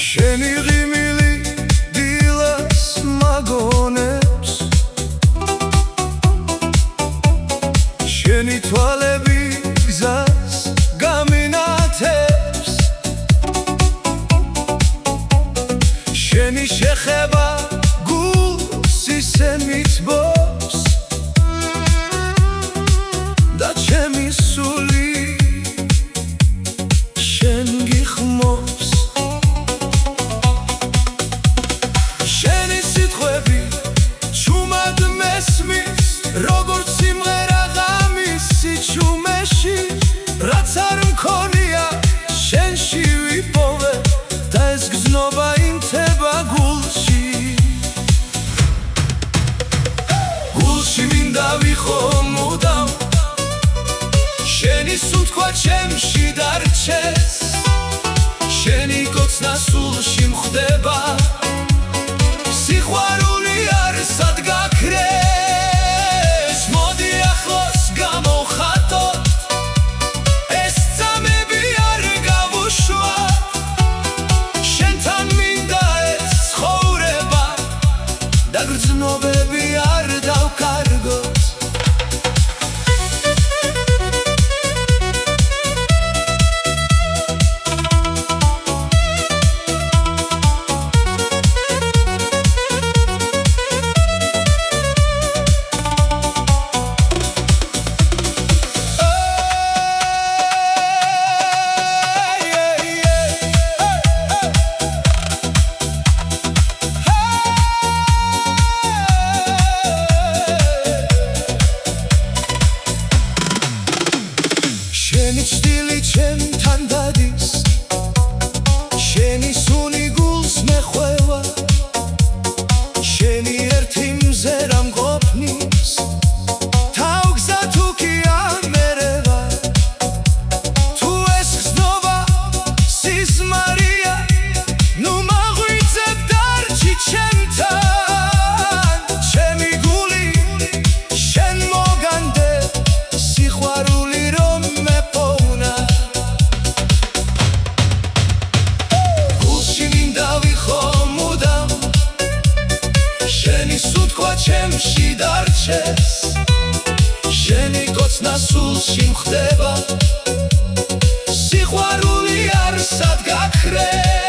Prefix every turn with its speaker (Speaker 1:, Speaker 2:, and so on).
Speaker 1: შენი ღიმილი დილას მაგონებს შენი თვალები გზას გამინათებს შენი შეხება გულს ისე მითბობს და ჩემი სული შენ გიხმობს შენი სიტყვები ჩუმად მესმის როგორც სიმღერა ღამისი ჩუმეში რაც არ მქონია შენში ვიპოვე და ეს გზნობა იმთება გულში გულში მინდა ვიყო მუდამ შენი სუნთქვა ჩემში დარჩეს შენი კოცნა სულში მხვდება სიყვარული არსად გაქრეს მოდი ახლოს გამოვხატოთ ეს წამები არ გავუშვათ შენთან მინდა ეს ცხოვრება და გრძნობები არ დავკარგოთ შენი ჭრილი ჩემთან დადის შენი სუნი გულს მეხვევა შენი ერთი მზერა მყოფნის თავგზა თუ კი ამერევა თუ ეს გზნობა სიზმარია ნუ მაღვიძებ დარჩი ჩემთან ჩემი გული შენ მოგანდე სიყვარული რომ შენი სუნთქვა ჩემში დარჩეს შენი კოცნა სულში მხვდება სიყვარული არსად გაქრეს